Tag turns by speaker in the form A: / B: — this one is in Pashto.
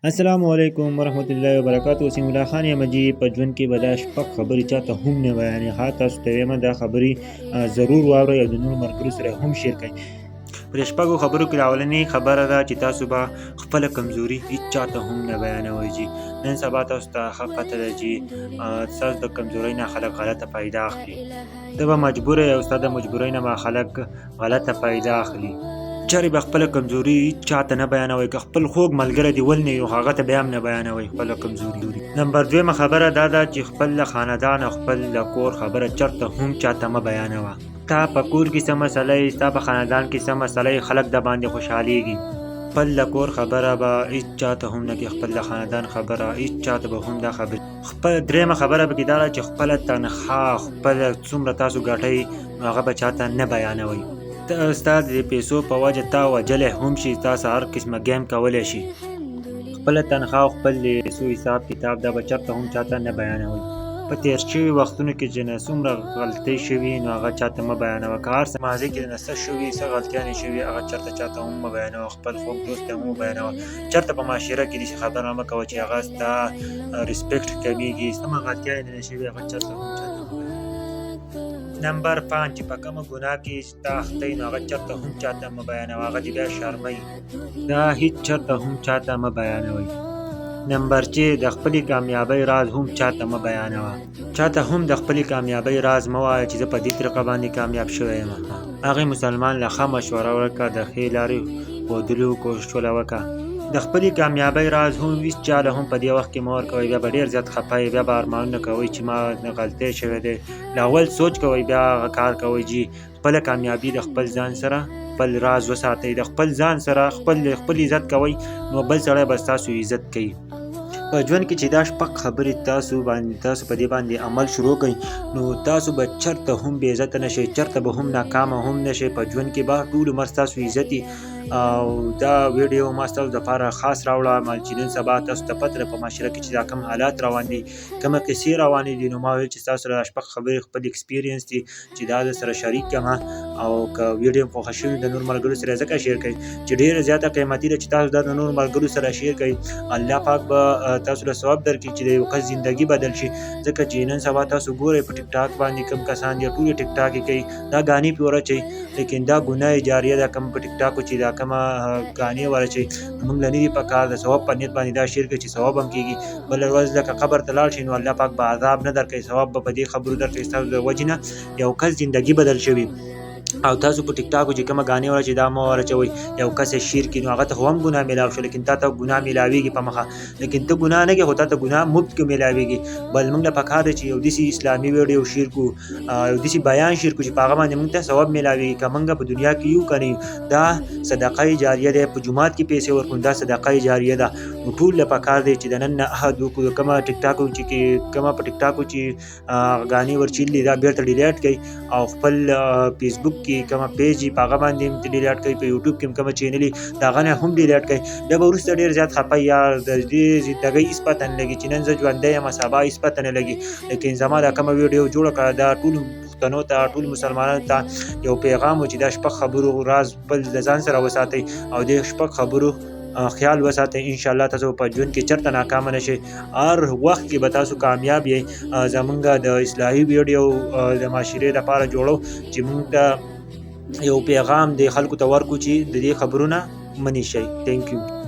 A: السلام علیکم ورحمت الله وبرکاتہ. وسیم الله خان یم جی په ژوند کې به دا شپږ خبرې چاته هم نه بیانې. ها تاسو ته وایم دا خبرې ضرور واورئ او د نورو ملګرو سره هم شیر کړئ. په دې شپږو خبرو کې اولنۍ خبره ده چې تاسو به خپله کمزوري هیڅ چاته هم نه بیانوئ. جی نن سبا تاسو ته ښه پته ده چې ستاسو د کمزورۍ نه خلک غلطه فایده اخلي. ته به مجبوره یې او ستا د مجبورۍ نه به خلک غلطه فایده اخلي. چارې به خپله کمزوري چاته نه بیانوئ. که خپل خوږ ملګری دې ول نه وي هغه ته بیا هم نه بیانوئ خپله کمزوري. نمبر دویمه خبره دا ده چې خپل خاندان او خپل کور خبره چرته هم چاته مه بیانوه. ستا په کور کې څه مسله یي، ستا په خاندان کې څه مسله یي، خلک د باندې خوشحالیږي. خپل کور خبره به هیڅ چاته هم نه کوي، خپل خاندان خبره هیڅ چاته به هم دا خبرې. خپل دریمه خبره پکې دا ده چې خپله تنخواه خپله څومره تاسو ګټئ نو هغه به چاته نه بیانوئ. ستا د پیسو په وجه تا وجلی هم شي، تاسو هر قسمه ګیم کولی شي. خپله تنخواه او خپل پیسو حساب کتاب دا به چېرته هم چاته نه بیانوئ. په تېر شوي وختونو کې چې څومره غلطۍ شوي نو هغه چاته مه بیانوه. که هر څه ماضي کې نه څه شوي، څه غلطیانې شوي، هغه چېرته چاته هم مه بیانوه. خپل خوږ دوست ته هم مه بیانوه. چېرته په معاشره کې داسې خبره مه کوه چې هغه ستا ریسپیکټ کمیږي. سمه غلطیانې نه شوي هغه چېرته هم چاته مه بیانوه. نمبر 5 چې په کومه ګناه کې ستا اخته یي نو هغه چېرته هم چاته مه بیانوه. هغه دې بیا شرموي. دا هېڅ چېرته هم چاته مه بیانوئ. نمبر 6 د خپلې کامیابۍ راز هم چاته مه بیانوه. چاته هم د خپلې کامیابۍ راز مه وایه چې زه په دې طریقه باندې کامیاب شوی یم. هغې مسلمان له ښه مشوره وکړه، د ښې لارې ښودلو کوشش وکړه. د خپلې کامیابۍ راز هم هېڅ چا له هم په دې وخت کې مه ورکوئ. بیا به ډېر زیات خفه یې، بیا به ارمانونه کوئ چې ما غلطۍ شوې دی. له اول سوچ کوئ بیا هغه کار کوئ. جي خپله کامیابي د خپل ځان سره خپل راز وساتئ. د خپل ځان سره خپل عزت کوئ نو بل سړی به ستاسو عزت کوي. په ژوند کې چې دا شپږ خبرې تاسو په دې باندې عمل شروع کړئ نو تاسو به چېرته هم بې عزته نه شئ، چېرته به هم ناکامه هم نه شئ. په ژوند کې به ټول عمر ستاسو عزت وي. او دا ویډیو ما ستاسو دپاره خاص راوړه چې نن سبا تاسو ته پته ده په معاشره کې چې دا کوم حالات روان دي، کومه قصې روانې دي. نو ما ویل چې ستاسو سره دا شپږ خبرې خپل اکسپیرینس دي چې دا درسره شریک کړم. او که ویډیو مو خوښه شوې د نورو ملګرو سره ځکه شیر کړئ چې ډېره زیاته قیمتي ده چې تاسو دا د نورو ملګرو سره شیر کړئ. الله پاک به تاسو له ثواب درکړي چې د یو کس زندګي بدل شي. ځکه چې نن سبا تاسو ګورئ په ټیک ټاک باندې کوم کسان دي ټول ټیک ټاک یې کوي، دا ګانې پې ورچوي. لیکن دا ګناه جاریه ده کوم په ټیک ټاکو چې دا کومه ګانې ورچوي. موږ له نه دي په کار د ثواب په نیت باندې دا شیر کړئ چې ثواب هم کېږي. بله ورځ لکه قبر ته لاړ شئ نو الله پاک به عذاب نه درکوي، ثواب به په دې خبرو درکوي. ستاسو د وجې نه یو کس زندګي بدل شوي. او تاسو په ټیک ټاکو چې کومه ګانې ورچوئ دا مه ورچوئ. یو کس یې شیر کړي نو هغه ته خو هم ګناه میلاو شو، لیکن تا ته ګناه میلاویږي په مخه. لیکن ته ګناه نه کوې خو تا ته ګناه مفت کې میلاویږي. بل موږ له پکار دی چې یو داسې اسلامي ویډیو شیر کړو، یو داسې بیان شیر کړو چې په هغه باندې موږ ته ثواب میلاویږي. که موږ په دنیا کې یو که نه یو دا صدقه جاریه دی. په جومات کې پیسې ورکړو دا صدقه جاریه ده. نو ټول له پکار دی چې د نن نه عهد وکړو. کومه ټیک ټاکو چې کومه په ټیک ټاکو چې ګانې ورچلي دا بېرته ډیلیټ کړئ. او خپل فیسبوک کې کومه پیج په هغه باندې هم ډیلیټ کړئ. په یوټیوب کې هم کومه چینل وي د هغه نه هم ډیلیټ کړئ. بیا به وروسته ډېر زیات خفه یار د دې زندګۍ هېڅ پته نه لګي چې نن زه ژوندی یم سبا هېڅ پته نه لګي. لیکن زما دا کومه ویډیو جوړه کړه دا ټولو پښتنو ته ټول مسلمانانو ته یو پیغام و چې دا شپږ خبرو راز خپل د ځان سره وساتئ او د شپږ خبرو خیال وساتئ. انشاءالله تاسو په ژوند کې چېرته ناکامه نه شئ، هر وخت کې به تاسو کامیاب یئ. زمونږ د اصلاحي ویډیو د معاشرې لپاره جوړو چې موږ ته یو پیغام د خلکو ته ورکړو چې د دې خبرونه منې شئ. تھینک یو.